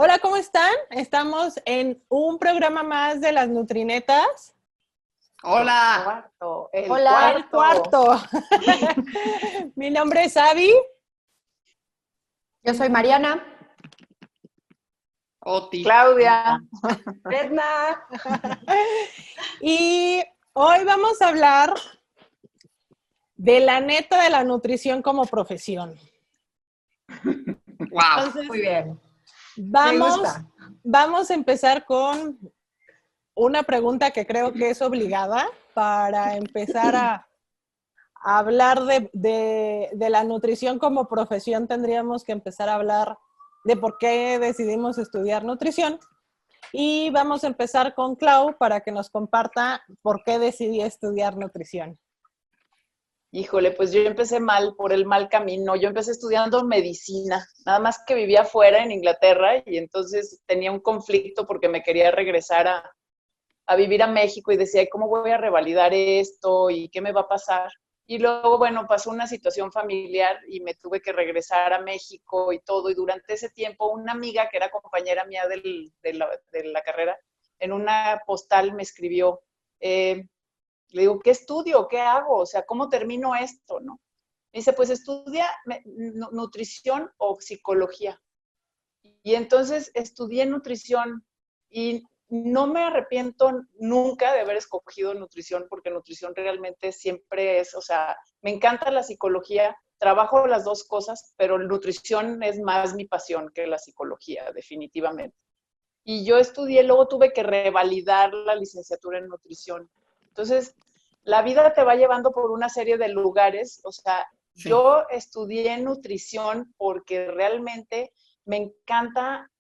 Hola, ¿cómo están? Estamos en un programa más de las Nutrinetas. Hola. Hola, el cuarto. Mi nombre es Abby. Yo soy Mariana. Oti. Claudia. Edna. Y hoy vamos a hablar de la neta de la nutrición como profesión. Wow. Entonces, Muy bien. Vamos a empezar con una pregunta que creo que es obligada para empezar a hablar de la nutrición como profesión. Tendríamos que empezar a hablar de por qué decidimos estudiar nutrición. Y vamos a empezar con Clau para que nos comparta por qué decidí estudiar nutrición. Híjole, pues yo empecé mal, por el mal camino. Yo empecé estudiando medicina, nada más que vivía fuera en Inglaterra y entonces tenía un conflicto porque me quería regresar a vivir a México y decía, ¿cómo voy a revalidar esto? ¿Y qué me va a pasar? Y luego, bueno, pasó una situación familiar y me tuve que regresar a México y todo. Y durante ese tiempo, una amiga que era compañera mía de la carrera, en una postal me escribió, le digo, ¿qué estudio? ¿Qué hago? O sea, ¿cómo termino esto? ¿No? Me dice, pues estudia nutrición o psicología. Y entonces estudié nutrición y no me arrepiento nunca de haber escogido nutrición, porque nutrición realmente siempre es, o sea, me encanta la psicología, trabajo las dos cosas, pero nutrición es más mi pasión que la psicología, definitivamente. Y yo estudié, luego tuve que revalidar la licenciatura en nutrición. Entonces, la vida te va llevando por una serie de lugares, o sea, sí. Yo estudié nutrición porque realmente me encanta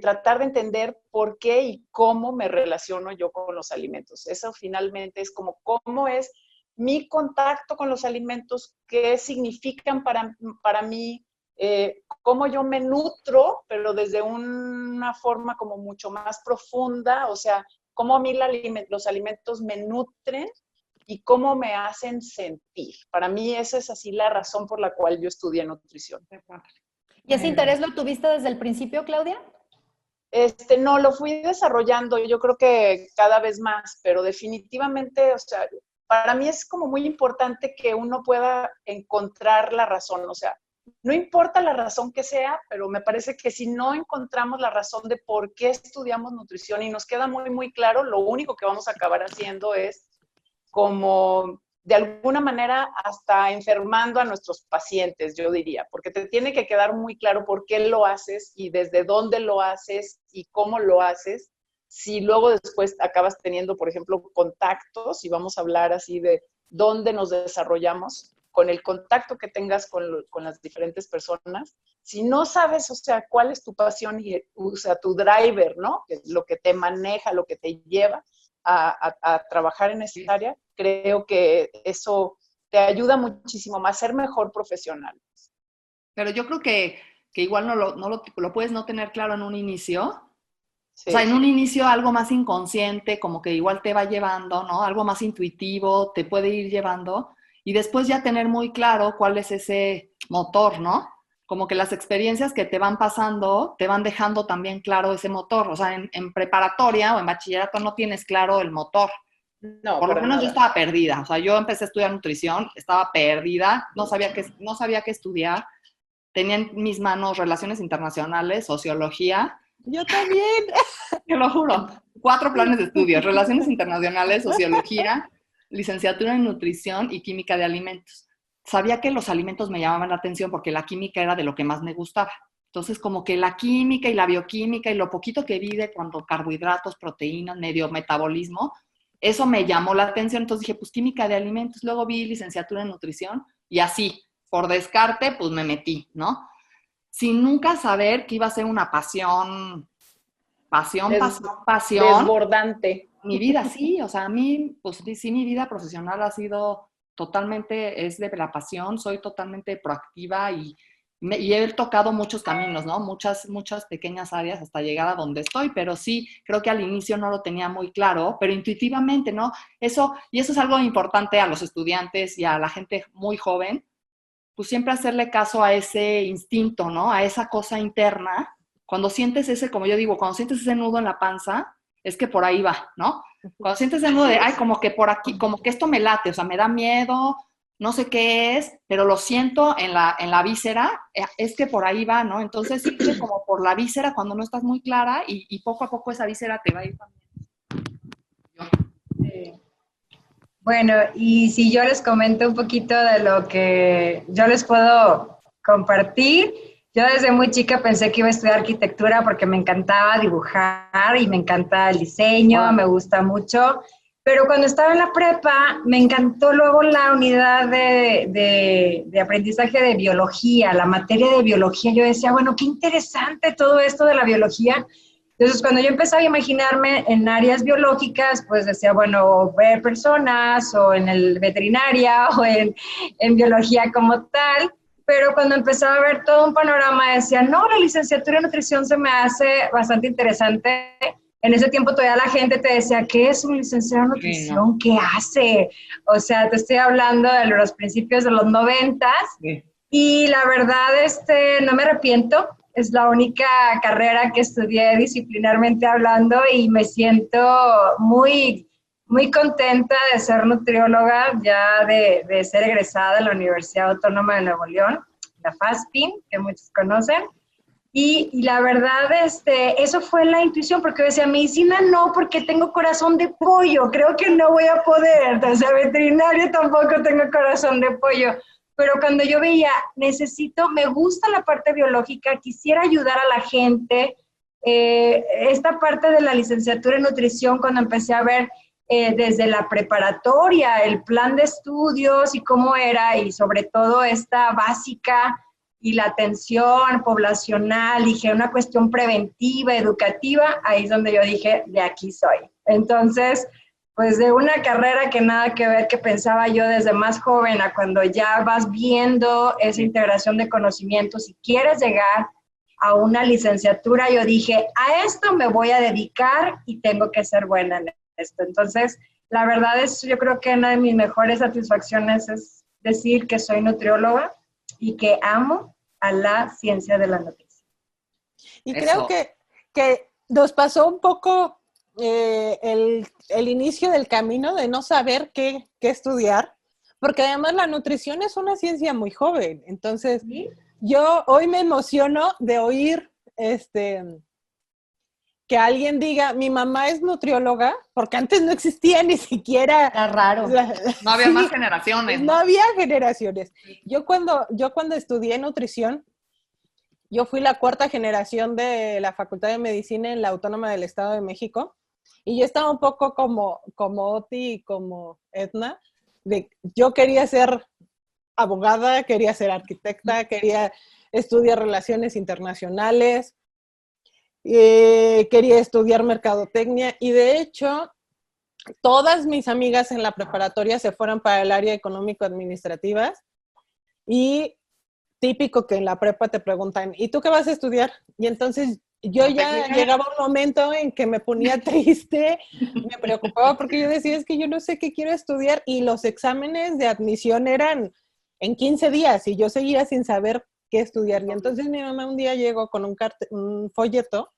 tratar de entender por qué y cómo me relaciono yo con los alimentos. Eso finalmente es como cómo es mi contacto con los alimentos, qué significan para mí, cómo yo me nutro, pero desde una forma como mucho más profunda, o sea, cómo a mí los alimentos me nutren y cómo me hacen sentir. Para mí esa es así la razón por la cual yo estudié nutrición. ¿Y ese interés lo tuviste desde el principio, Claudia? No, lo fui desarrollando, yo creo que cada vez más, pero definitivamente, o sea, para mí es como muy importante que uno pueda encontrar la razón, o sea, no importa la razón que sea, pero me parece que si no encontramos la razón de por qué estudiamos nutrición y nos queda muy, muy claro, lo único que vamos a acabar haciendo es como de alguna manera hasta enfermando a nuestros pacientes, yo diría, porque te tiene que quedar muy claro por qué lo haces y desde dónde lo haces y cómo lo haces. Si luego después acabas teniendo, por ejemplo, contactos, y vamos a hablar así de dónde nos desarrollamos, con el contacto que tengas con las diferentes personas, si no sabes, o sea, cuál es tu pasión y, o sea, tu driver, ¿no? Lo que te maneja, lo que te lleva a trabajar en esa área, creo que eso te ayuda muchísimo más a ser mejor profesional. Pero yo creo que igual lo puedes no tener claro en un inicio. Sí. O sea, en un inicio algo más inconsciente, como que igual te va llevando, ¿no? Algo más intuitivo te puede ir llevando y después ya tener muy claro cuál es ese motor, ¿no? Como que las experiencias que te van pasando te van dejando también claro ese motor. O sea, en preparatoria o en bachillerato no tienes claro el motor. No, por lo menos nada. Yo estaba perdida. O sea, yo empecé a estudiar nutrición, estaba perdida, no sabía qué estudiar. Tenía en mis manos relaciones internacionales, sociología. Yo también. Te lo juro. 4 planes de estudio: relaciones internacionales, sociología, licenciatura en nutrición y química de alimentos. Sabía que los alimentos me llamaban la atención porque la química era de lo que más me gustaba. Entonces, como que la química y la bioquímica y lo poquito que vi de cuando carbohidratos, proteínas, medio metabolismo, eso me llamó la atención. Entonces dije, pues química de alimentos. Luego vi licenciatura en nutrición y así, por descarte, pues me metí, ¿no? Sin nunca saber que iba a ser una pasión. Desbordante. Mi vida, sí, o sea, a mí, pues sí, mi vida profesional ha sido totalmente, es de la pasión, soy totalmente proactiva y he tocado muchos caminos, ¿no? Muchas pequeñas áreas hasta llegar a donde estoy, pero sí, creo que al inicio no lo tenía muy claro, pero intuitivamente, ¿no? Eso es algo importante a los estudiantes y a la gente muy joven, pues siempre hacerle caso a ese instinto, ¿no? A esa cosa interna, cuando sientes ese, como yo digo, cuando sientes ese nudo en la panza, es que por ahí va, ¿no? Cuando sientes ese nudo de, ay, como que por aquí, como que esto me late, o sea, me da miedo, no sé qué es, pero lo siento en la víscera, es que por ahí va, ¿no? Entonces, siempre como por la víscera cuando no estás muy clara y poco a poco esa víscera te va a ir también. Bueno, y si yo les comento un poquito de lo que yo les puedo compartir, yo desde muy chica pensé que iba a estudiar arquitectura porque me encantaba dibujar y me encanta el diseño, me gusta mucho, pero cuando estaba en la prepa me encantó luego la unidad de aprendizaje de biología, la materia de biología. Yo decía, bueno, qué interesante todo esto de la biología. Entonces, cuando yo empezaba a imaginarme en áreas biológicas, pues decía, bueno, ver personas o en el veterinaria o en biología como tal, pero cuando empezaba a ver todo un panorama decía, no, la licenciatura en nutrición se me hace bastante interesante. En ese tiempo todavía la gente te decía, ¿qué es un licenciado en nutrición? Sí, no. ¿Qué hace? O sea, te estoy hablando de los principios de los 90s. Sí. Y la verdad, no me arrepiento. Es la única carrera que estudié disciplinarmente hablando y me siento muy, muy contenta de ser nutrióloga, ya de ser egresada de la Universidad Autónoma de Nuevo León, la FASPIN, que muchos conocen. Y la verdad, eso fue la intuición, porque yo decía, medicina no, porque tengo corazón de pollo, creo que no voy a poder. O sea, veterinario tampoco tengo corazón de pollo. Pero cuando yo veía, me gusta la parte biológica, quisiera ayudar a la gente, esta parte de la licenciatura en nutrición, cuando empecé a ver desde la preparatoria, el plan de estudios y cómo era, y sobre todo esta básica y la atención poblacional, dije, una cuestión preventiva, educativa, ahí es donde yo dije, de aquí soy. Entonces, pues de una carrera que nada que ver, que pensaba yo desde más joven a cuando ya vas viendo esa integración de conocimientos y quieres llegar a una licenciatura, yo dije, a esto me voy a dedicar y tengo que ser buena en esto. Entonces, la verdad es, yo creo que una de mis mejores satisfacciones es decir que soy nutrióloga y que amo a la ciencia de la nutrición. Y creo que nos pasó un poco el inicio del camino de no saber qué estudiar, porque además la nutrición es una ciencia muy joven. Entonces, ¿sí? Yo hoy me emociono de oír que alguien diga, mi mamá es nutrióloga, porque antes no existía ni siquiera. Era raro. No había más generaciones. No había generaciones. Yo cuando estudié nutrición, yo fui la cuarta generación de la Facultad de Medicina en la Autónoma del Estado de México, y yo estaba un poco como Oti y como Edna, yo quería ser abogada, quería ser arquitecta, quería estudiar relaciones internacionales, quería estudiar mercadotecnia, y de hecho todas mis amigas en la preparatoria se fueron para el área económico-administrativas, y típico que en la prepa te preguntan, ¿y tú qué vas a estudiar? Y entonces yo ya llegaba un momento en que me ponía triste, me preocupaba porque yo decía, es que yo no sé qué quiero estudiar, y los exámenes de admisión eran en 15 días y yo seguía sin saber qué estudiar. Y entonces mi mamá un día llegó con un folleto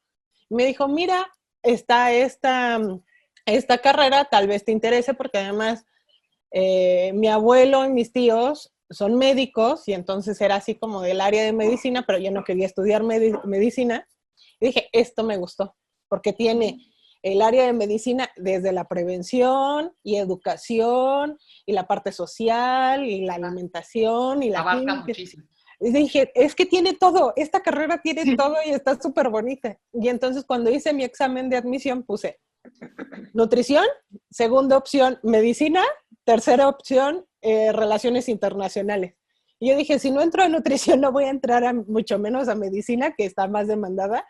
y me dijo, mira, está esta carrera, tal vez te interese, porque además mi abuelo y mis tíos son médicos, y entonces era así como del área de medicina, pero yo no quería estudiar medicina. Y dije, esto me gustó, porque tiene el área de medicina desde la prevención y educación, y la parte social, y la alimentación, y la abarca muchísimo. Y dije, es que tiene todo, esta carrera tiene todo y está súper bonita. Y entonces cuando hice mi examen de admisión puse nutrición, segunda opción medicina, tercera opción relaciones internacionales. Y yo dije, si no entro a nutrición no voy a entrar mucho menos a medicina, que está más demandada.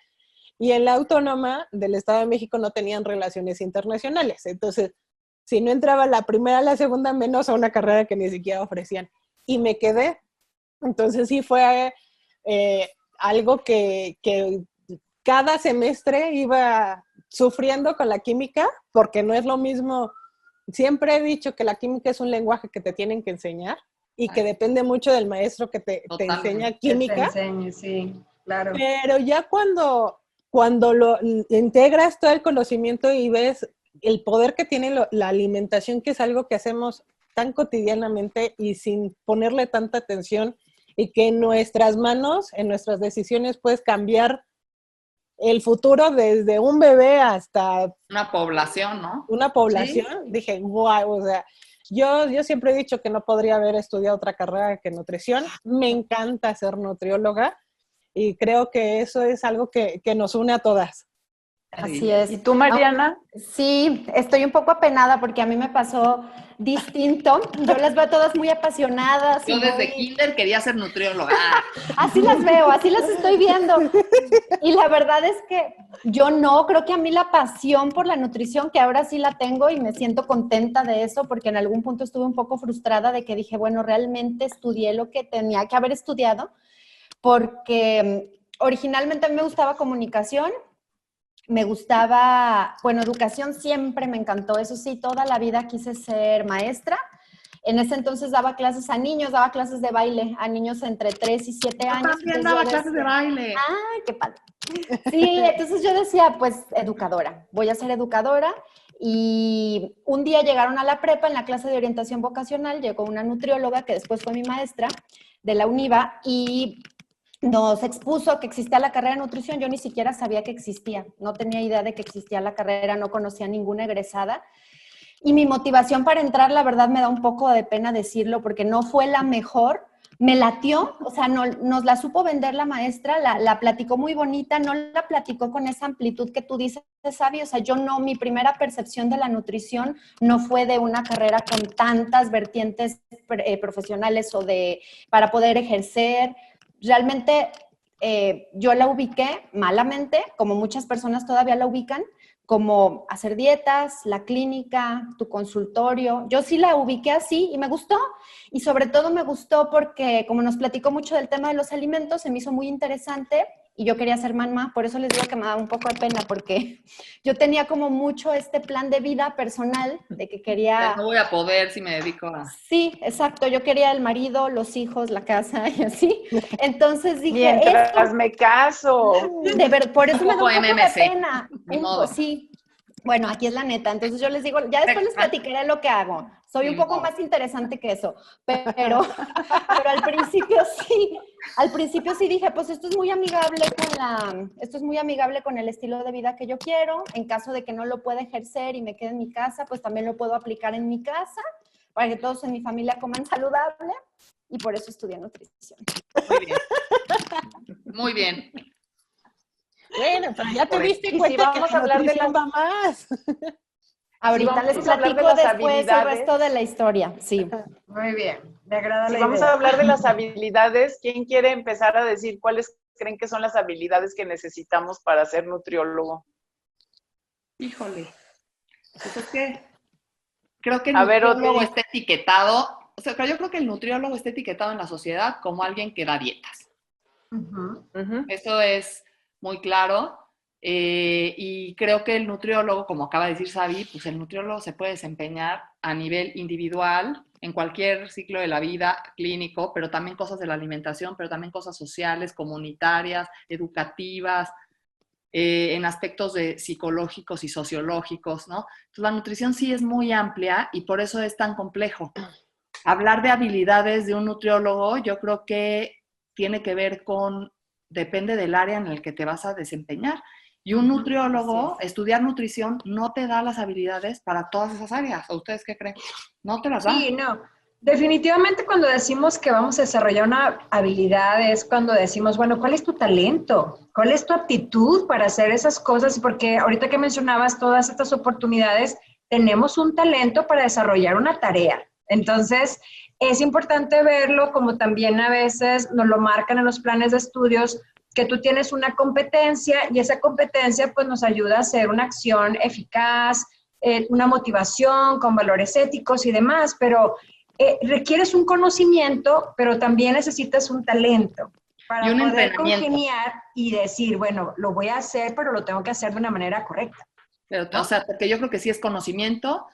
Y en la Autónoma del Estado de México no tenían relaciones internacionales. Entonces, si no entraba la primera, la segunda, menos a una carrera que ni siquiera ofrecían. Y me quedé. Entonces sí fue algo que cada semestre iba sufriendo con la química, porque no es lo mismo. Siempre he dicho que la química es un lenguaje que te tienen que enseñar y que depende mucho del maestro que te enseña química. Que te enseñe, sí. Claro. Pero ya cuando lo integras todo el conocimiento y ves el poder que tiene la alimentación, que es algo que hacemos tan cotidianamente y sin ponerle tanta atención, y que en nuestras manos, en nuestras decisiones, puedes cambiar el futuro desde un bebé hasta Una población, ¿no? una población. Sí. Dije, wow, o sea, yo siempre he dicho que no podría haber estudiado otra carrera que nutrición. Me encanta ser nutrióloga y creo que eso es algo que nos une a todas. Así es. ¿Y tú, Mariana? Sí, estoy un poco apenada porque a mí me pasó distinto. Yo las veo todas muy apasionadas. Yo y desde muy... kinder quería ser nutrióloga. Así las veo, así las estoy viendo. Y la verdad es que yo no, creo que a mí la pasión por la nutrición, que ahora sí la tengo y me siento contenta de eso, porque en algún punto estuve un poco frustrada de que dije, bueno, realmente estudié lo que tenía que haber estudiado, porque originalmente a mí me gustaba comunicación. Me gustaba, bueno, educación siempre me encantó, eso sí, toda la vida quise ser maestra. En ese entonces daba clases a niños, daba clases de baile a niños entre 3 y 7 años. Yo también Entonces daba yo clases de decía, baile. ¡ay, qué padre! Sí, entonces yo decía, pues, educadora, voy a ser educadora. Y un día llegaron a la prepa, en la clase de orientación vocacional, llegó una nutrióloga que después fue mi maestra de la UNIVA y nos expuso que existía la carrera de nutrición. Yo ni siquiera sabía que existía, no tenía idea de que existía la carrera, no conocía ninguna egresada. Y mi motivación para entrar, la verdad, me da un poco de pena decirlo porque no fue la mejor. Me latió, o sea, no, nos la supo vender la maestra, la platicó muy bonita, no la platicó con esa amplitud que tú dices, Sabi. O sea, yo no, mi primera percepción de la nutrición no fue de una carrera con tantas vertientes profesionales o para poder ejercer. Realmente yo la ubiqué malamente, como muchas personas todavía la ubican, como hacer dietas, la clínica, tu consultorio. Yo sí la ubiqué así y me gustó. Y sobre todo me gustó porque, como nos platicó mucho del tema de los alimentos, se me hizo muy interesante y yo quería ser mamá. Por eso les digo que me daba un poco de pena, porque yo tenía como mucho este plan de vida personal de que quería... No voy a poder si me dedico a... Sí, exacto. Yo quería el marido, los hijos, la casa y así. Entonces dije, Mientras me caso. de ver, por eso me da un poco de MMC. pena. Ni modo. Sí. Bueno, aquí es la neta. Entonces yo les digo, ya después les platicaré lo que hago. Soy un poco más interesante que eso. Pero al principio sí dije, pues esto es muy amigable con el estilo de vida que yo quiero. En caso de que no lo pueda ejercer y me quede en mi casa, pues también lo puedo aplicar en mi casa para que todos en mi familia coman saludable. Y por eso estudié nutrición. Muy bien. Muy bien. Bueno, pero ya te diste Y cuenta si vamos que a hablar de nutrición va más. Ahorita vamos les a hablar de platico las después el habilidades. resto de la historia. Sí. Muy bien, me agrada Si la vamos idea. a hablar de las habilidades, ¿quién quiere empezar a decir cuáles creen que son las habilidades que necesitamos para ser nutriólogo? Híjole. Pues es que creo que el A ver, nutriólogo Oti. está etiquetado, o sea, yo creo que el nutriólogo está etiquetado en la sociedad como alguien que da dietas. Ujú. Eso es muy claro. Y creo que el nutriólogo, como acaba de decir Sabi, pues el nutriólogo se puede desempeñar a nivel individual, en cualquier ciclo de la vida, clínico, pero también cosas de la alimentación, pero también cosas sociales, comunitarias, educativas, en aspectos psicológicos y sociológicos, ¿no? Entonces la nutrición sí es muy amplia y por eso es tan complejo. Hablar de habilidades de un nutriólogo, yo creo que tiene que ver con, depende del área en el que te vas a desempeñar. Y un nutriólogo, estudiar nutrición, no te da las habilidades para todas esas áreas. ¿O ustedes qué creen? No te las da. Sí, no. Definitivamente cuando decimos que vamos a desarrollar una habilidad es cuando decimos, bueno, ¿cuál es tu talento? ¿Cuál es tu aptitud para hacer esas cosas? Porque ahorita que mencionabas todas estas oportunidades, tenemos un talento para desarrollar una tarea. Entonces, es importante verlo como también a veces nos lo marcan en los planes de estudios, que tú tienes una competencia y esa competencia pues nos ayuda a hacer una acción eficaz, una motivación con valores éticos y demás, pero requieres un conocimiento, pero también necesitas un talento para Y un poder entrenamiento. congeniar y decir, bueno, lo voy a hacer, pero lo tengo que hacer de una manera correcta. Pero, o sea, porque yo creo que sí es conocimiento,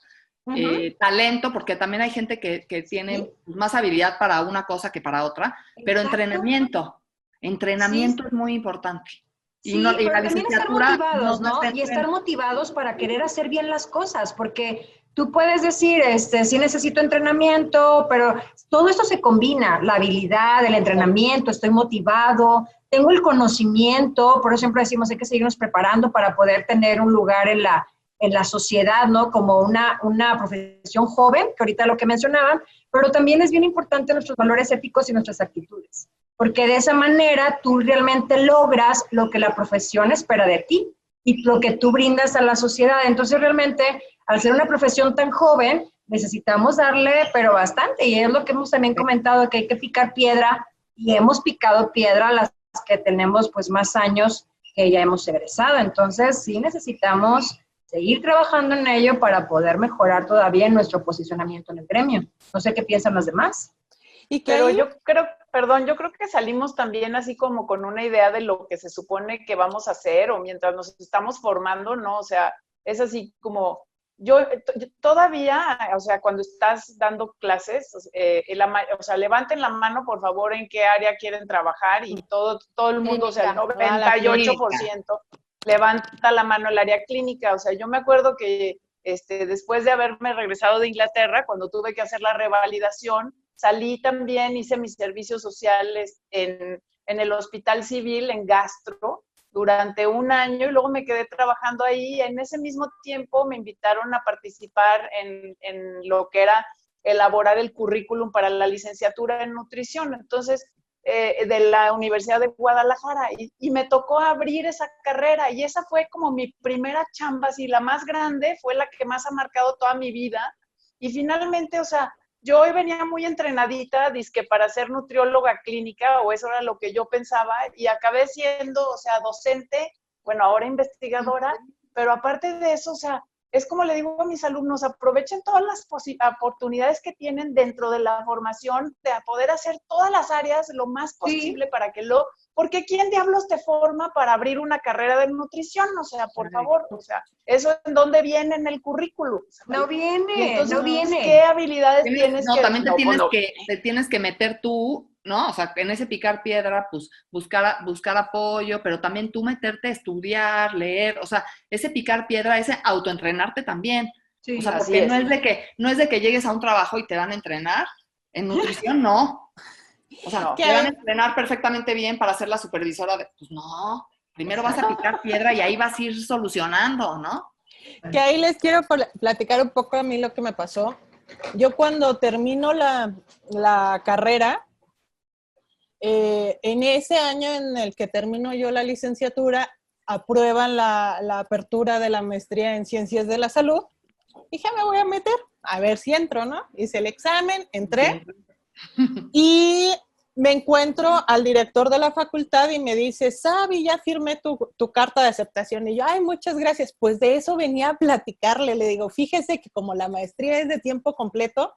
talento, porque también hay gente que tiene más habilidad para una cosa que para otra, pero Exacto. entrenamiento. Entrenamiento es muy importante. Sí, pero también estar motivados, ¿no? Y estar motivados para querer hacer bien las cosas, porque tú puedes decir, sí necesito entrenamiento, pero todo esto se combina, la habilidad, el entrenamiento, estoy motivado, tengo el conocimiento, por eso siempre decimos hay que seguirnos preparando para poder tener un lugar en la sociedad, ¿no? Como una profesión joven, que ahorita lo que mencionaban, pero también es bien importante nuestros valores éticos y nuestras actitudes, porque de esa manera tú realmente logras lo que la profesión espera de ti y lo que tú brindas a la sociedad. Entonces realmente, al ser una profesión tan joven, necesitamos darle, pero bastante, y es lo que hemos también comentado, que hay que picar piedra, y hemos picado piedra las que tenemos pues más años que ya hemos egresado. Entonces sí necesitamos seguir trabajando en ello para poder mejorar todavía nuestro posicionamiento en el gremio. No sé qué piensan los demás. Pero yo creo que salimos también así como con una idea de lo que se supone que vamos a hacer o mientras nos estamos formando, ¿no? O sea, es así como, yo todavía, o sea, cuando estás dando clases, o sea, levanten la mano, por favor, en qué área quieren trabajar y todo el mundo, o sea, el 98% levanta la mano el área clínica. O sea, yo me acuerdo que después de haberme regresado de Inglaterra, cuando tuve que hacer la revalidación, salí también, hice mis servicios sociales en el Hospital Civil, en Gastro, durante un año y luego me quedé trabajando ahí. En ese mismo tiempo me invitaron a participar en lo que era elaborar el currículum para la licenciatura en nutrición. Entonces, de la Universidad de Guadalajara y me tocó abrir esa carrera y esa fue como mi primera chamba, así la más grande, fue la que más ha marcado toda mi vida y finalmente, o sea, yo hoy venía muy entrenadita, dizque para ser nutrióloga clínica, o eso era lo que yo pensaba, y acabé siendo, o sea, docente, bueno, ahora investigadora, pero aparte de eso, o sea, es como le digo a mis alumnos, aprovechen todas las oportunidades que tienen dentro de la formación de poder hacer todas las áreas lo más posible para que porque ¿quién diablos te forma para abrir una carrera de nutrición? O sea, por favor, o sea, ¿eso en dónde viene en el currículum? No viene, entonces, no viene. ¿qué habilidades tienes que...? También te tienes que meter tú, ¿no? O sea, en ese picar piedra, pues buscar apoyo, pero también tú meterte a estudiar, leer, o sea, ese picar piedra, ese autoentrenarte también. Sí, o sea, porque no es de que llegues a un trabajo y te van a entrenar. En nutrición, no. O sea, te van a entrenar perfectamente bien para ser la supervisora de... Pues no, primero vas a picar piedra y ahí vas a ir solucionando, ¿no? Que ahí les quiero platicar un poco a mí lo que me pasó. Yo cuando termino la carrera, en ese año en el que termino yo la licenciatura, aprueban la apertura de la maestría en Ciencias de la Salud. Dije, me voy a meter, a ver si entro, ¿no? Hice el examen, entré y me encuentro al director de la facultad y me dice, Sabi, ya firmé tu carta de aceptación. Y yo, ay, muchas gracias. Pues de eso venía a platicarle. Le digo, fíjese que como la maestría es de tiempo completo,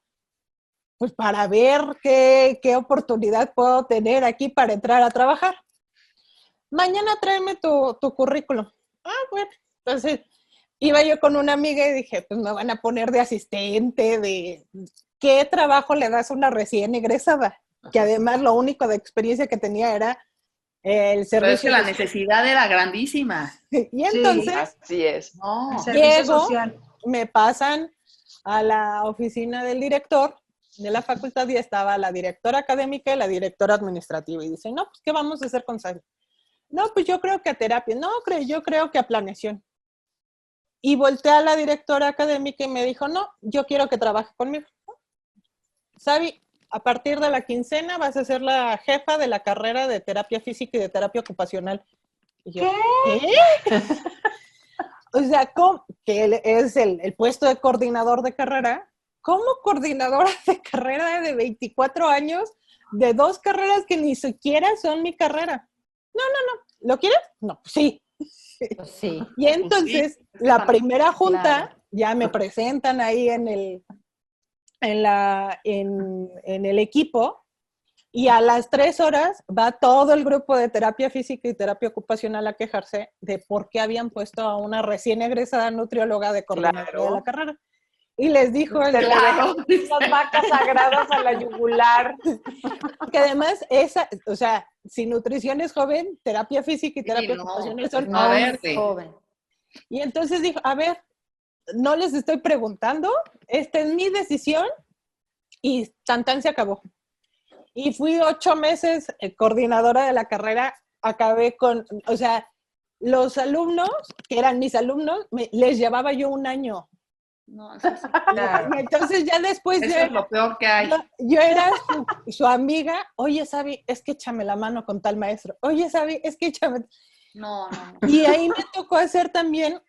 pues para ver qué oportunidad puedo tener aquí para entrar a trabajar. Mañana tráeme tu currículum. Ah, bueno, entonces iba yo con una amiga y dije, pues me van a poner de asistente, de qué trabajo le das a una recién egresada, que además lo único de experiencia que tenía era el servicio. Pero es que la necesidad era grandísima. Y entonces, así es. No. El servicio social. Me pasan a la oficina del director de la facultad y estaba la directora académica y la directora administrativa. Y dicen, no, pues, ¿qué vamos a hacer con Sabi? No, pues yo creo que a terapia. No, yo creo que a planeación. Y volteé a la directora académica y me dijo, no, yo quiero que trabaje conmigo. Sabi, a partir de la quincena vas a ser la jefa de la carrera de terapia física y de terapia ocupacional. Y yo, ¿qué? O sea, que es el puesto de coordinador de carrera. ¿Cómo coordinadora de carrera de 24 años de 2 carreras que ni siquiera son mi carrera? No. ¿Lo quieres? No, pues sí. Pues sí. Y entonces, la primera junta, ya me presentan ahí en el equipo, y a las 3 horas va todo el grupo de terapia física y terapia ocupacional a quejarse de por qué habían puesto a una recién egresada nutrióloga de coordinadora de la carrera. Y les dijo Se le dejaron las vacas sagradas a la yugular. que además o sea, si nutrición es joven, terapia física y terapia ocupacional son joven. Y entonces dijo, a ver, no les estoy preguntando, esta es mi decisión y tan se acabó. Y fui 8 meses coordinadora de la carrera, acabé con, o sea, los alumnos, que eran mis alumnos, les llevaba yo 1 año. No, eso sí. Claro. Y entonces ya después eso es lo peor que hay. Yo era su amiga, oye, Sabi, es que échame la mano con tal maestro. Oye, Sabi, es que échame. No. Y ahí me tocó hacer también,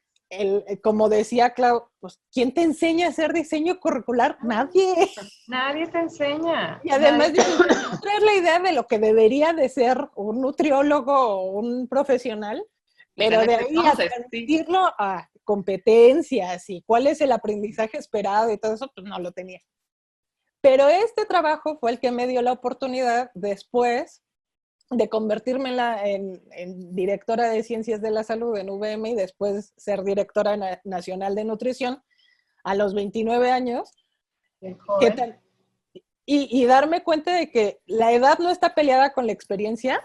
como decía Clau, pues, ¿quién te enseña a hacer diseño curricular? Nadie. Nadie te enseña. Y además traer la idea de lo que debería de ser un nutriólogo o un profesional, pero de ahí a transmitirlo a competencias y cuál es el aprendizaje esperado y todo eso, pues no lo tenía. Pero trabajo fue el que me dio la oportunidad después de convertirme en directora de Ciencias de la Salud en VM y después ser directora nacional de nutrición a los 29 años. Y darme cuenta de que la edad no está peleada con la experiencia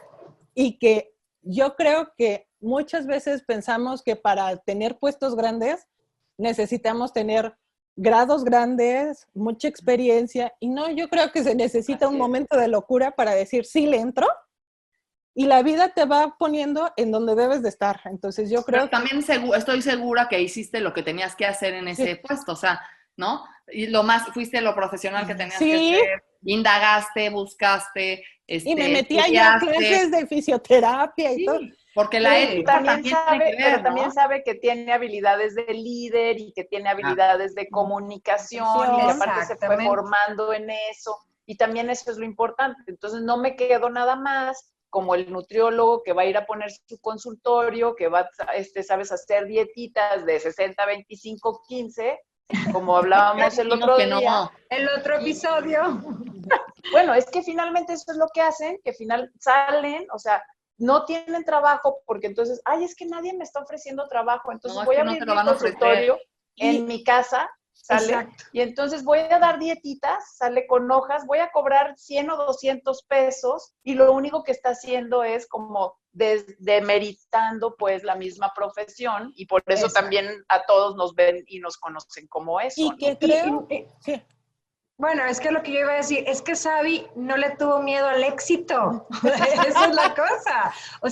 y que yo creo que muchas veces pensamos que para tener puestos grandes necesitamos tener grados grandes, mucha experiencia, y no, yo creo que se necesita un momento de locura para decir, sí, le entro, y la vida te va poniendo en donde debes de estar. Entonces yo creo que también estoy segura que hiciste lo que tenías que hacer en ese puesto, o sea, ¿no? Y fuiste lo profesional que tenías que hacer, indagaste, buscaste, y me metí allá a clases de fisioterapia y todo. Porque la ética también sabe, tiene que ver, pero también sabe que tiene habilidades de líder y que tiene habilidades de comunicación y aparte se fue formando en eso. Y también eso es lo importante. Entonces no me quedo nada más como el nutriólogo que va a ir a poner su consultorio, que va, sabes, hacer dietitas de 60, 25, 15, como hablábamos el otro día. El otro episodio. Bueno, es que finalmente eso es lo que hacen, que salen, o sea, no tienen trabajo porque entonces, es que nadie me está ofreciendo trabajo, entonces voy a abrir mi consultorio en mi casa, sale, exacto. Y entonces voy a dar dietitas, sale con hojas, voy a cobrar 100 o 200 pesos y lo único que está haciendo es como demeritando pues la misma profesión y por eso también a todos nos ven y nos conocen como eso. Y que creo sí. Bueno, es que lo que yo iba a decir es que Sabi no le tuvo miedo al éxito. Esa es la cosa. O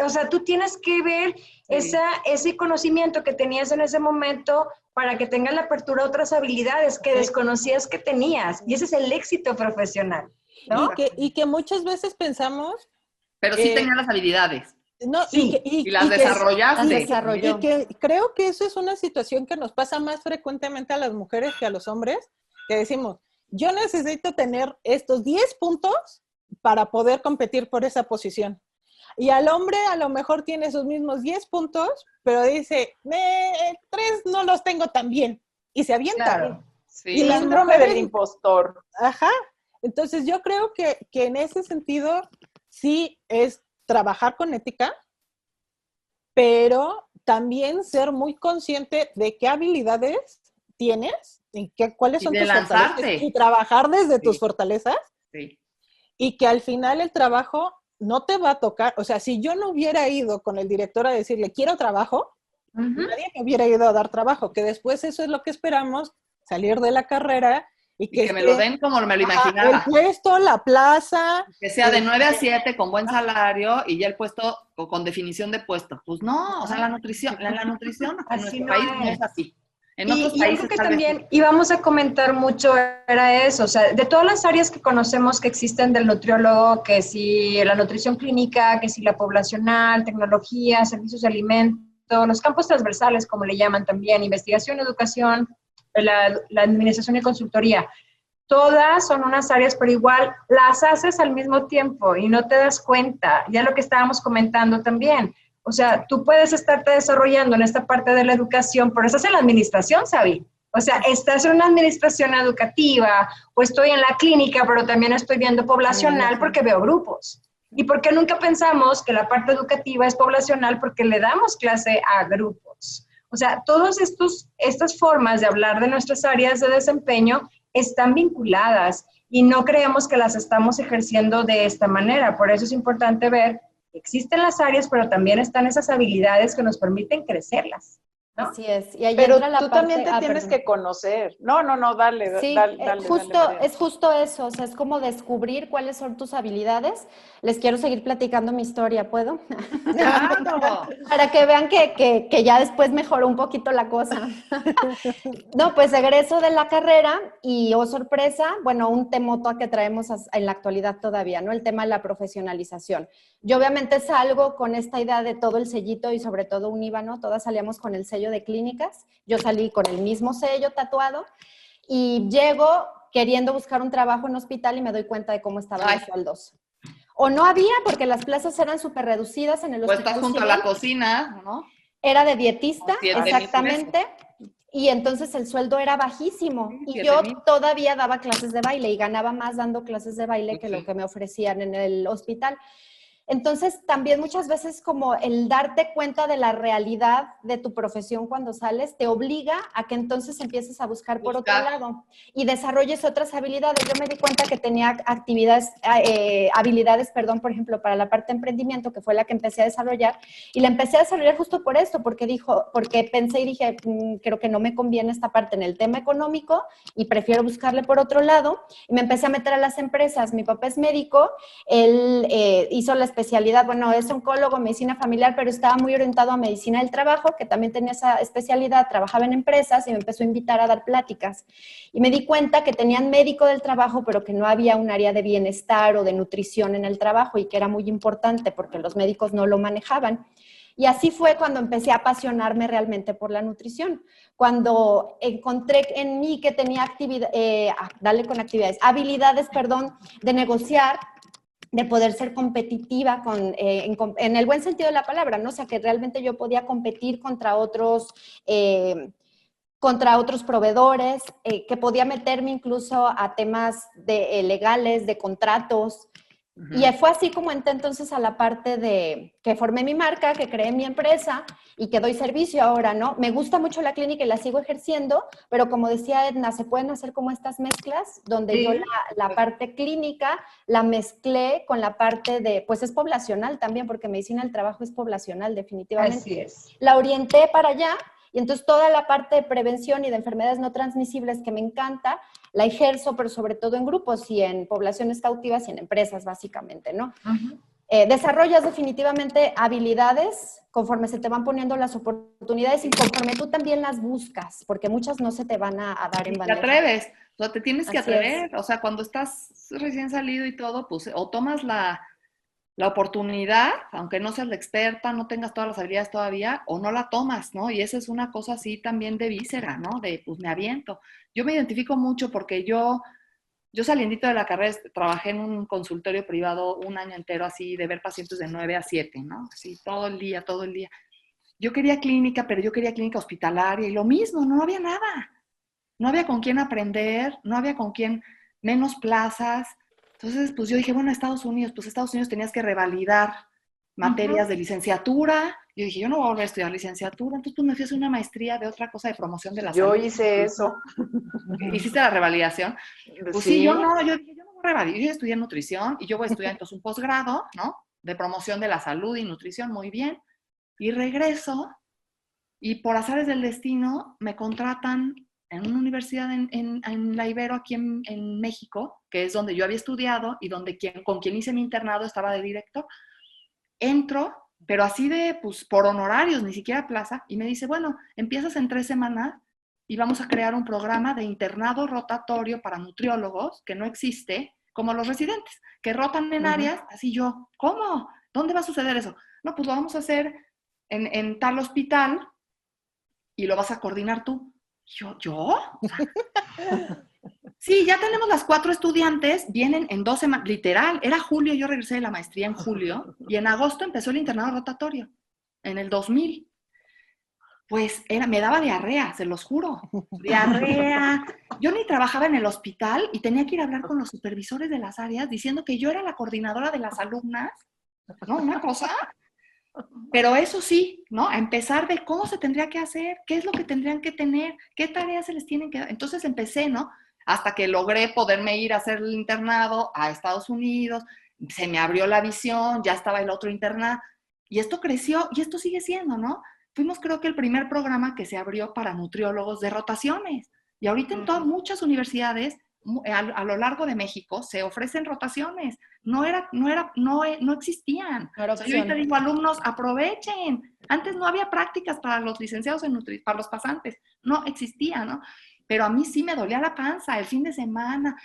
sea, tú tienes que ver ese conocimiento que tenías en ese momento para que tengas la apertura a otras habilidades que desconocías que tenías. Y ese es el éxito profesional, ¿no? Y que muchas veces pensamos... Pero sí tenías las habilidades. No, y las desarrollaste. Y que creo que eso es una situación que nos pasa más frecuentemente a las mujeres que a los hombres, que decimos, yo necesito tener estos 10 puntos para poder competir por esa posición. Y al hombre a lo mejor tiene esos mismos 10 puntos, pero dice, 3 no los tengo tan bien. Y se avienta. Claro. Sí. Y el síndrome del impostor. Ajá. Entonces yo creo que en ese sentido sí es trabajar con ética, pero también ser muy consciente de qué habilidades tienes y cuáles son tus fortalezas y trabajar desde tus fortalezas y que al final el trabajo no te va a tocar, o sea, si yo no hubiera ido con el director a decirle quiero trabajo, nadie me hubiera ido a dar trabajo, que después eso es lo que esperamos, salir de la carrera y que me lo den como me lo imaginaba. El puesto, la plaza. Que sea de 9 a 7 con buen salario y ya el puesto con definición de puesto. Pues no, o sea, la nutrición en nuestro país no es así. En otros países algo que también íbamos a comentar mucho era eso, o sea, de todas las áreas que conocemos que existen del nutriólogo, que si la nutrición clínica, que si la poblacional, tecnología, servicios de alimentos, los campos transversales, como le llaman también, investigación, educación, la administración y consultoría, todas son unas áreas, pero igual las haces al mismo tiempo y no te das cuenta, ya lo que estábamos comentando también. O sea, tú puedes estarte desarrollando en esta parte de la educación, pero estás en la administración, Sabi. O sea, estás en una administración educativa, o estoy en la clínica, pero también estoy viendo poblacional porque veo grupos. ¿Y por qué nunca pensamos que la parte educativa es poblacional? Porque le damos clase a grupos. O sea, todas estas formas de hablar de nuestras áreas de desempeño están vinculadas y no creemos que las estamos ejerciendo de esta manera. Por eso es importante ver que existen las áreas, pero también están esas habilidades que nos permiten crecerlas, ¿no? Así es. Y ahí Pero entra la tú parte, también te tienes perdón. que conocer. No, dale, Sí, dale, María. es justo eso, o sea, es como descubrir cuáles son tus habilidades. Les quiero seguir platicando mi historia, ¿puedo? ¡Claro! Para que vean que ya después mejoró un poquito la cosa. No, pues egreso de la carrera y, oh sorpresa, bueno, un temoto que traemos en la actualidad todavía, ¿no? El tema de la profesionalización. Yo obviamente salgo con esta idea de todo el sellito y sobre todo un IVA, ¿no? Todas salíamos con el sello de clínicas. Yo salí con el mismo sello tatuado y llego queriendo buscar un trabajo en hospital y me doy cuenta de cómo estaban los sueldos. O no había porque las plazas eran súper reducidas en el Pues hospital estás junto civil. a la cocina, ¿no? Era de dietista, 7,000 exactamente. Y entonces el sueldo era bajísimo. Sí, Y 7,000. yo todavía daba clases de baile y ganaba más dando clases de baile Sí. que lo que me ofrecían en el hospital. Entonces, también muchas veces como el darte cuenta de la realidad de tu profesión cuando sales, te obliga a que entonces empieces a buscar por otro lado y desarrolles otras habilidades. Yo me di cuenta que tenía habilidades, por ejemplo, para la parte de emprendimiento, que fue la que empecé a desarrollar, y la empecé a desarrollar justo por esto, porque pensé y dije, creo que no me conviene esta parte en el tema económico y prefiero buscarle por otro lado, y me empecé a meter a las empresas. Mi papá es médico, él hizo la especialidad, bueno, es oncólogo, medicina familiar, pero estaba muy orientado a medicina del trabajo, que también tenía esa especialidad, trabajaba en empresas y me empezó a invitar a dar pláticas. Y me di cuenta que tenían médico del trabajo, pero que no había un área de bienestar o de nutrición en el trabajo y que era muy importante porque los médicos no lo manejaban. Y así fue cuando empecé a apasionarme realmente por la nutrición. Cuando encontré en mí que tenía habilidades de negociar, de poder ser competitiva en el buen sentido de la palabra, ¿no? O sea, que realmente yo podía competir contra otros proveedores, que podía meterme incluso a temas legales, de contratos. Y fue así como entré entonces a la parte de que formé mi marca, que creé mi empresa y que doy servicio ahora, ¿no? Me gusta mucho la clínica y la sigo ejerciendo, pero como decía Edna, se pueden hacer como estas mezclas donde Sí. yo la parte clínica la mezclé con la parte pues es poblacional también, porque medicina del trabajo es poblacional definitivamente. Así es. La orienté para allá. Y entonces toda la parte de prevención y de enfermedades no transmisibles que me encanta, la ejerzo, pero sobre todo en grupos y en poblaciones cautivas y en empresas, básicamente, ¿no? Desarrollas definitivamente habilidades conforme se te van poniendo las oportunidades y conforme tú también las buscas, porque muchas no se te van a dar en bandeja. Te atreves, o sea, te tienes que Así atrever. es. O sea, cuando estás recién salido y todo, pues o tomas la oportunidad, aunque no seas la experta, no tengas todas las habilidades todavía, o no la tomas, ¿no? Y esa es una cosa así también de víscera, ¿no? De, pues me aviento. Yo me identifico mucho porque yo saliendito de la carrera, trabajé en un consultorio privado un año entero así, de ver pacientes de 9 a 7, ¿no? Así, todo el día. Yo quería clínica, pero yo quería clínica hospitalaria y lo mismo, no había nada. No había con quién aprender, no había con quién, menos plazas. Entonces, pues yo dije, bueno, Estados Unidos tenías que revalidar materias de licenciatura. Yo dije, yo no voy a volver a estudiar licenciatura. Entonces, pues me fui a hacer una maestría de otra cosa de promoción de la salud. Yo hice eso. ¿Hiciste la revalidación? Pues sí, yo dije, yo no voy a revalidar. Yo estudié nutrición y yo voy a estudiar entonces un posgrado, ¿no? De promoción de la salud y nutrición, muy bien. Y regreso y por azares del destino me contratan en una universidad en la Ibero, aquí en México, que es donde yo había estudiado y donde con quien hice mi internado estaba de director. Entro, pero así pues por honorarios, ni siquiera plaza, y me dice, bueno, empiezas en 3 semanas y vamos a crear un programa de internado rotatorio para nutriólogos que no existe, como los residentes, que rotan en áreas. Así yo, ¿cómo? ¿Dónde va a suceder eso? No, pues lo vamos a hacer en tal hospital y lo vas a coordinar tú. ¿Yo? Sí, ya tenemos las 4 estudiantes, vienen en 2 semanas, literal, era julio, yo regresé de la maestría en julio, y en agosto empezó el internado rotatorio, en el 2000. Pues me daba diarrea, se los juro, diarrea. Yo ni trabajaba en el hospital y tenía que ir a hablar con los supervisores de las áreas diciendo que yo era la coordinadora de las alumnas, ¿no? Una cosa. Pero eso sí, ¿no? A empezar de cómo se tendría que hacer, qué es lo que tendrían que tener, qué tareas se les tienen que dar. Entonces empecé, ¿no? Hasta que logré poderme ir a hacer el internado a Estados Unidos, se me abrió la visión, ya estaba el otro internado, y esto creció, y esto sigue siendo, ¿no? Fuimos, creo que, el primer programa que se abrió para nutriólogos de rotaciones. Y ahorita en todas muchas universidades a lo largo de México se ofrecen rotaciones. No existían. No era O sea, yo ahorita digo, alumnos, aprovechen. Antes no había prácticas para los licenciados en nutrición, para los pasantes. No existía, ¿no? Pero a mí sí me dolía la panza el fin de semana.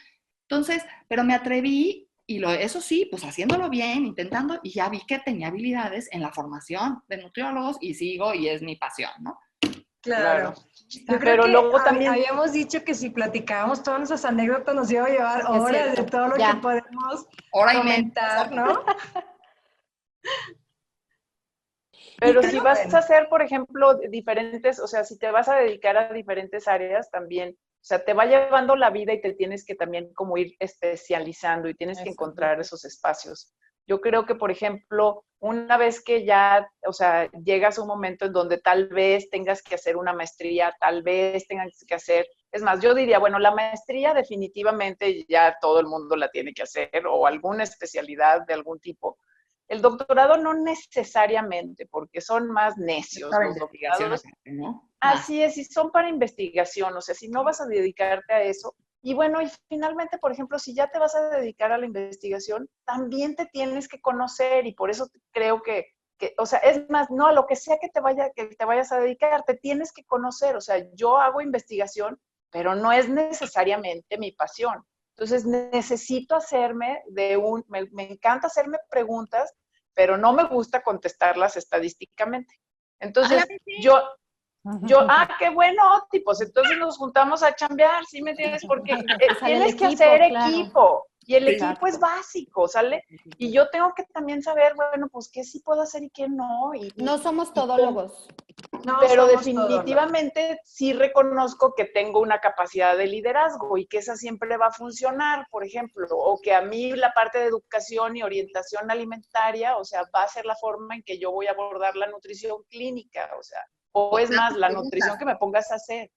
Entonces, pero me atreví y eso sí, pues haciéndolo bien, intentando, y ya vi que tenía habilidades en la formación de nutriólogos y sigo y es mi pasión, ¿no? Claro. Yo creo Pero que luego también habíamos dicho que si platicábamos todas nuestras anécdotas nos iba a llevar horas de todo lo que podemos comentar, ¿no? Pero si vas a hacer, por ejemplo, diferentes, o sea, si te vas a dedicar a diferentes áreas también, o sea, te va llevando la vida y te tienes que también como ir especializando y tienes que encontrar esos espacios. Yo creo que, por ejemplo, una vez que ya, o sea, llegas a un momento en donde tal vez tengas que hacer una maestría, tal vez tengas que hacer, es más, yo diría, bueno, la maestría definitivamente ya todo el mundo la tiene que hacer o alguna especialidad de algún tipo. El doctorado no necesariamente, porque son más necios los doctorados. ¿No? Así es, y son para investigación, o sea, si no vas a dedicarte a eso. Y bueno, y finalmente, por ejemplo, si ya te vas a dedicar a la investigación, también te tienes que conocer y por eso creo que o sea, es más, no, a lo que sea que te vayas a dedicar, te tienes que conocer. O sea, yo hago investigación, pero no es necesariamente mi pasión. Entonces, necesito hacerme me encanta hacerme preguntas, pero no me gusta contestarlas estadísticamente. Entonces, qué bueno, tipos, entonces nos juntamos a chambear, ¿sí me entiendes? Porque tienes que hacer equipo, y el equipo es básico, ¿sale? Y yo tengo que también saber, bueno, pues qué sí puedo hacer y qué no. No somos todólogos. Pero definitivamente sí reconozco que tengo una capacidad de liderazgo y que esa siempre va a funcionar, por ejemplo, o que a mí la parte de educación y orientación alimentaria, o sea, va a ser la forma en que yo voy a abordar la nutrición clínica, o sea, o es más, la nutrición que me pongas a hacer.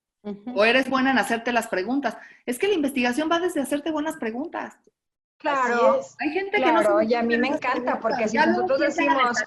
O eres buena en hacerte las preguntas. Es que la investigación va desde hacerte buenas preguntas. Claro, hay gente que no y a mí me encanta, porque si nosotros decimos,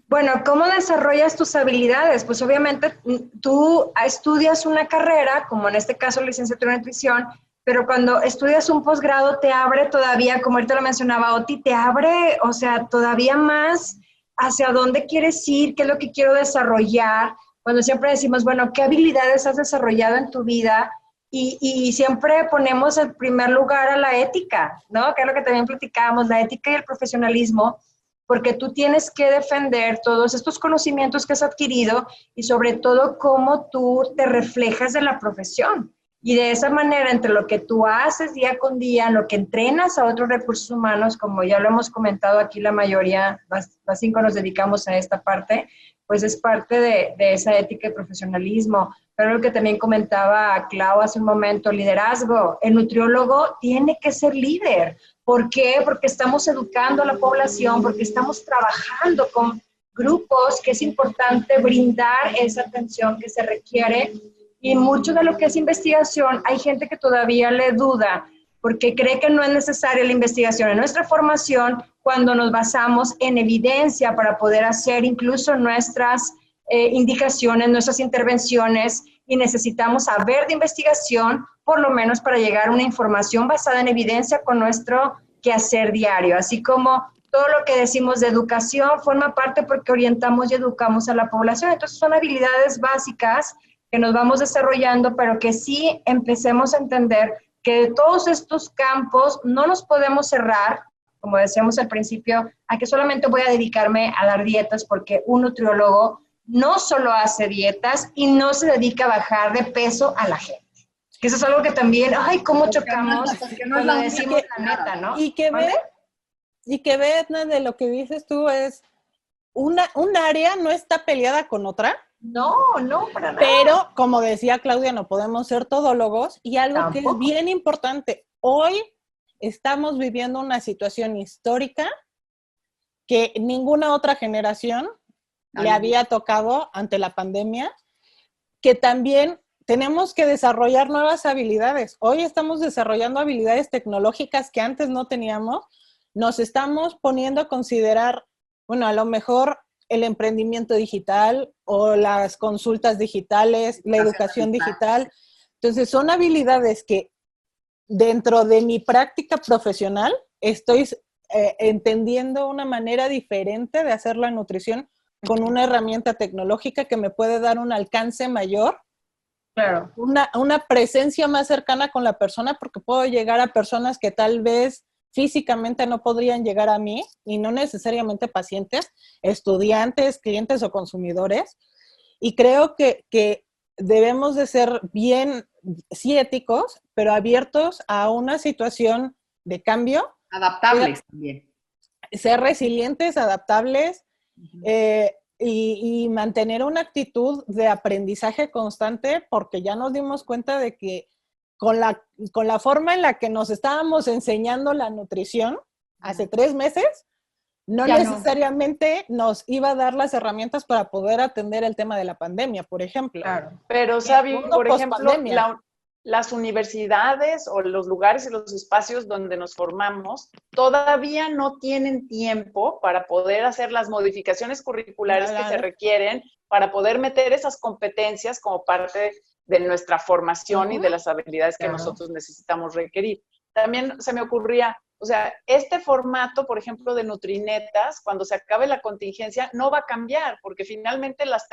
bueno, ¿cómo desarrollas tus habilidades? Pues obviamente tú estudias una carrera, como en este caso licenciatura en nutrición, pero cuando estudias un posgrado te abre todavía, como ahorita lo mencionaba Oti, te abre, o sea, todavía más hacia dónde quieres ir, qué es lo que quiero desarrollar. Cuando siempre decimos, bueno, ¿qué habilidades has desarrollado en tu vida? Y siempre ponemos en primer lugar a la ética, ¿no? Que es lo que también platicábamos, la ética y el profesionalismo, porque tú tienes que defender todos estos conocimientos que has adquirido y sobre todo cómo tú te reflejas en la profesión. Y de esa manera, entre lo que tú haces día con día, lo que entrenas a otros recursos humanos, como ya lo hemos comentado aquí la mayoría, las 5 nos dedicamos a esta parte, pues es parte de esa ética y profesionalismo. Pero lo que también comentaba Clau hace un momento, liderazgo. El nutriólogo tiene que ser líder. ¿Por qué? Porque estamos educando a la población, porque estamos trabajando con grupos que es importante brindar esa atención que se requiere. Y mucho de lo que es investigación, hay gente que todavía le duda, porque cree que no es necesaria la investigación en nuestra formación cuando nos basamos en evidencia para poder hacer incluso nuestras indicaciones, nuestras intervenciones, y necesitamos saber de investigación, por lo menos para llegar a una información basada en evidencia con nuestro quehacer diario. Así como todo lo que decimos de educación forma parte porque orientamos y educamos a la población. Entonces son habilidades básicas que nos vamos desarrollando, pero que sí empecemos a entender que de todos estos campos no nos podemos cerrar, como decíamos al principio, a que solamente voy a dedicarme a dar dietas, porque un nutriólogo no solo hace dietas y no se dedica a bajar de peso a la gente. Que eso es algo que también, ay, cómo chocamos cuando decimos la neta, ¿no? Y que ve, Edna, de lo que dices tú es, un área no está peleada con otra. No, para nada. Pero, como decía Claudia, no podemos ser todólogos, y algo ¿tampoco? Que es bien importante, hoy estamos viviendo una situación histórica que ninguna otra generación le había tocado ante la pandemia, que también tenemos que desarrollar nuevas habilidades. Hoy estamos desarrollando habilidades tecnológicas que antes no teníamos. Nos estamos poniendo a considerar, bueno, a lo mejor el emprendimiento digital o las consultas digitales, la educación digital. Entonces, son habilidades que dentro de mi práctica profesional estoy entendiendo una manera diferente de hacer la nutrición con una herramienta tecnológica que me puede dar un alcance mayor, Claro. una presencia más cercana con la persona, porque puedo llegar a personas que tal vez físicamente no podrían llegar a mí, y no necesariamente pacientes, estudiantes, clientes o consumidores. Y creo que debemos de ser bien, sí, éticos, pero abiertos a una situación de cambio. Adaptables también. Ser resilientes, adaptables, y mantener una actitud de aprendizaje constante, porque ya nos dimos cuenta de que con la forma en la que nos estábamos enseñando la nutrición hace 3 meses, no necesariamente nos iba a dar las herramientas para poder atender el tema de la pandemia, por ejemplo. Claro. Pero, Sabi, por ejemplo, las universidades o los lugares y los espacios donde nos formamos todavía no tienen tiempo para poder hacer las modificaciones curriculares que se requieren para poder meter esas competencias como parte de nuestra formación y de las habilidades que nosotros necesitamos requerir. También se me ocurría, o sea, este formato, por ejemplo, de Nutrinetas, cuando se acabe la contingencia, no va a cambiar, porque finalmente las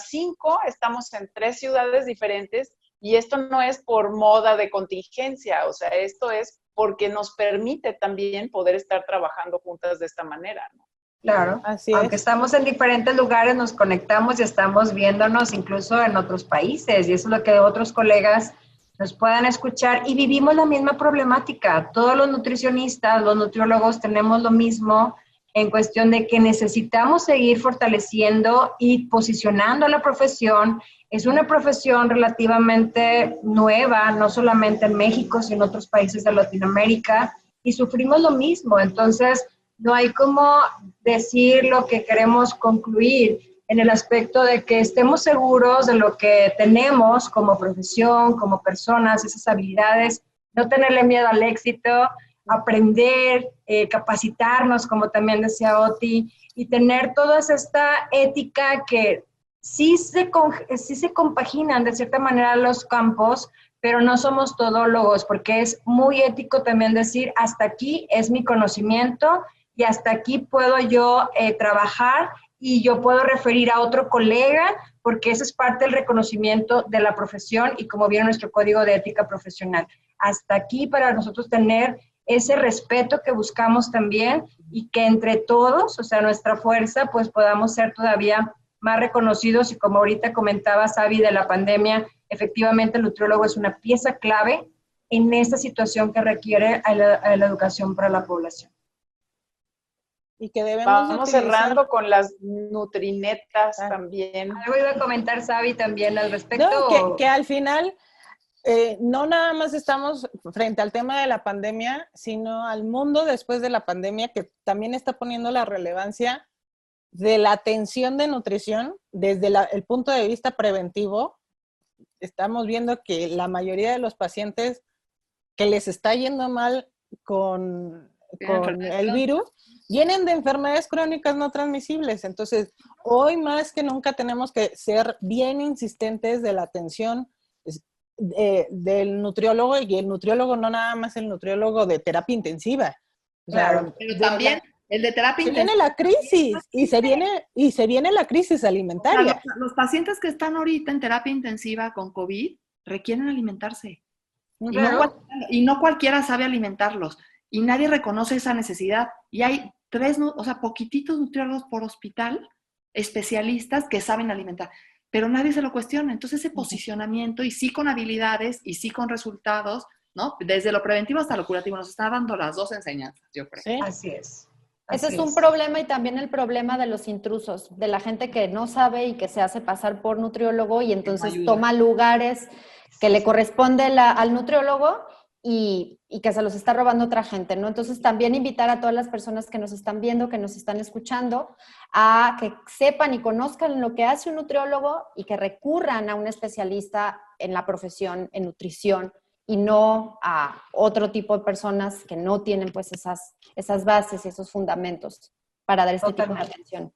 5 estamos en 3 ciudades diferentes, y esto no es por moda de contingencia, o sea, esto es porque nos permite también poder estar trabajando juntas de esta manera, ¿no? Claro, así aunque estamos en diferentes lugares, nos conectamos y estamos viéndonos incluso en otros países, y eso es lo que otros colegas nos puedan escuchar, y vivimos la misma problemática. Todos los nutricionistas, los nutriólogos tenemos lo mismo en cuestión de que necesitamos seguir fortaleciendo y posicionando a la profesión. Es una profesión relativamente nueva, no solamente en México, sino en otros países de Latinoamérica, y sufrimos lo mismo. Entonces, no hay como decir lo que queremos concluir en el aspecto de que estemos seguros de lo que tenemos como profesión, como personas, esas habilidades, no tenerle miedo al éxito, aprender, capacitarnos, como también decía Oti, y tener toda esta ética que sí se compaginan de cierta manera los campos, pero no somos todólogos, porque es muy ético también decir, hasta aquí es mi conocimiento y hasta aquí puedo yo trabajar, y yo puedo referir a otro colega, porque eso es parte del reconocimiento de la profesión y como viene nuestro código de ética profesional. Hasta aquí para nosotros tener ese respeto que buscamos también, y que entre todos, o sea, nuestra fuerza, pues podamos ser todavía más reconocidos. Y como ahorita comentaba Sabi de la pandemia, efectivamente el nutriólogo es una pieza clave en esta situación que requiere a la educación para la población. Y que debemos Vamos cerrando con las Nutrinetas también. Algo iba a comentar Sabi también al respecto. No, que al final no nada más estamos frente al tema de la pandemia, sino al mundo después de la pandemia, que también está poniendo la relevancia de la atención de nutrición desde el punto de vista preventivo. Estamos viendo que la mayoría de los pacientes que les está yendo mal con el virus vienen de enfermedades crónicas no transmisibles. Entonces, hoy más que nunca tenemos que ser bien insistentes de la atención del nutriólogo, y el nutriólogo no nada más el nutriólogo de terapia intensiva. Claro, pero también el de terapia intensiva. Viene la crisis y se viene la crisis alimentaria. O sea, los pacientes que están ahorita en terapia intensiva con COVID requieren alimentarse. Claro. Y no cualquiera sabe alimentarlos. Y nadie reconoce esa necesidad. Y hay poquititos nutriólogos por hospital, especialistas que saben alimentar, pero nadie se lo cuestiona. Entonces ese posicionamiento, y sí con habilidades, y sí con resultados, ¿no? Desde lo preventivo hasta lo curativo, nos está dando las dos enseñanzas, yo creo. ¿Sí? Así es. Ese es un problema, y también el problema de los intrusos, de la gente que no sabe y que se hace pasar por nutriólogo y entonces toma lugares que le corresponde al nutriólogo, y que se los está robando otra gente, ¿no? Entonces, también invitar a todas las personas que nos están viendo, que nos están escuchando, a que sepan y conozcan lo que hace un nutriólogo y que recurran a un especialista en la profesión, en nutrición, y no a otro tipo de personas que no tienen pues esas bases y esos fundamentos para dar este tipo de atención.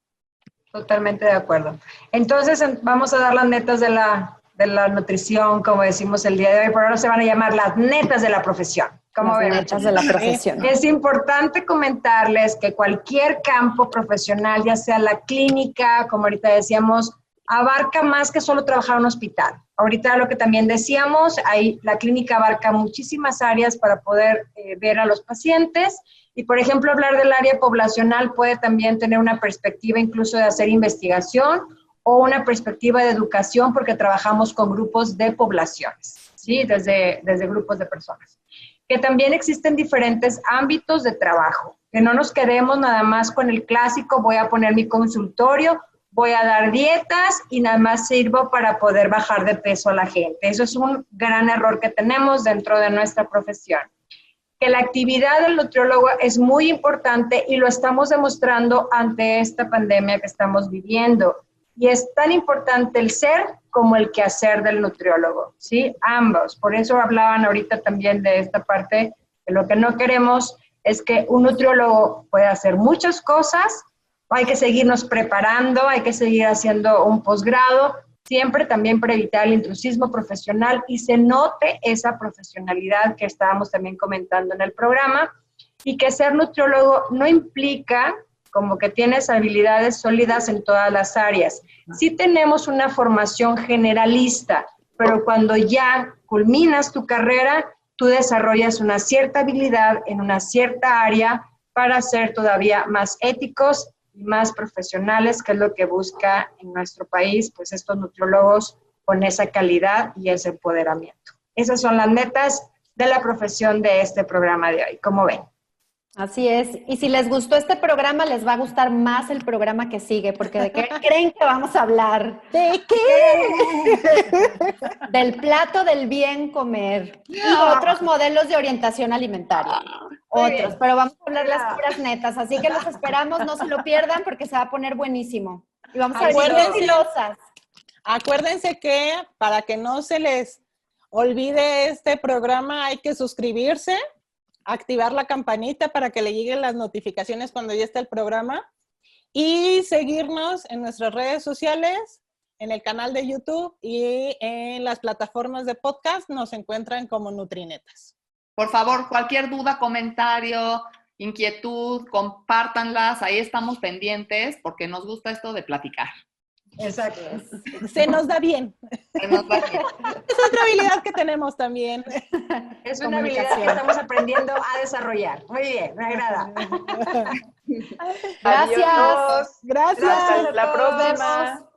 Totalmente de acuerdo. Entonces, vamos a dar las netas de la nutrición, como decimos el día de hoy, pero ahora se van a llamar las netas de la profesión. Las netas de la profesión. Es importante comentarles que cualquier campo profesional, ya sea la clínica, como ahorita decíamos, abarca más que solo trabajar en un hospital. Ahorita lo que también decíamos, la clínica abarca muchísimas áreas para poder ver a los pacientes. Y, por ejemplo, hablar del área poblacional puede también tener una perspectiva incluso de hacer investigación o una perspectiva de educación, porque trabajamos con grupos de poblaciones, ¿sí? Desde grupos de personas. Que también existen diferentes ámbitos de trabajo, que no nos quedemos nada más con el clásico, voy a poner mi consultorio, voy a dar dietas y nada más sirvo para poder bajar de peso a la gente. Eso es un gran error que tenemos dentro de nuestra profesión. Que la actividad del nutriólogo es muy importante y lo estamos demostrando ante esta pandemia que estamos viviendo. Y es tan importante el ser como el quehacer del nutriólogo, ¿sí? Ambos. Por eso hablaban ahorita también de esta parte, que lo que no queremos es que un nutriólogo pueda hacer muchas cosas, hay que seguirnos preparando, hay que seguir haciendo un posgrado, siempre también para evitar el intrusismo profesional y se note esa profesionalidad que estábamos también comentando en el programa, y que ser nutriólogo no implica como que tienes habilidades sólidas en todas las áreas. Sí tenemos una formación generalista, pero cuando ya culminas tu carrera, tú desarrollas una cierta habilidad en una cierta área para ser todavía más éticos y más profesionales, que es lo que busca en nuestro país, pues estos nutriólogos con esa calidad y ese empoderamiento. Esas son las metas de la profesión de este programa de hoy. ¿Cómo ven? Así es. Y si les gustó este programa, les va a gustar más el programa que sigue, porque ¿de qué creen que vamos a hablar? ¿De qué? Del plato del bien comer y otros modelos de orientación alimentaria. Otros, pero vamos a hablar las puras netas, así que los esperamos, no se lo pierdan porque se va a poner buenísimo. Y vamos a ver filosas. Acuérdense que para que no se les olvide este programa hay que suscribirse, activar la campanita para que le lleguen las notificaciones cuando ya esté el programa y seguirnos en nuestras redes sociales, en el canal de YouTube y en las plataformas de podcast nos encuentran como Nutrinetas. Por favor, cualquier duda, comentario, inquietud, compártanlas. Ahí estamos pendientes porque nos gusta esto de platicar. Exacto. Se nos da bien. Se nos da bien. Es otra habilidad que tenemos también. Es una habilidad que estamos aprendiendo a desarrollar. Muy bien, me agrada. Gracias. Adiós. Gracias. Hasta la próxima.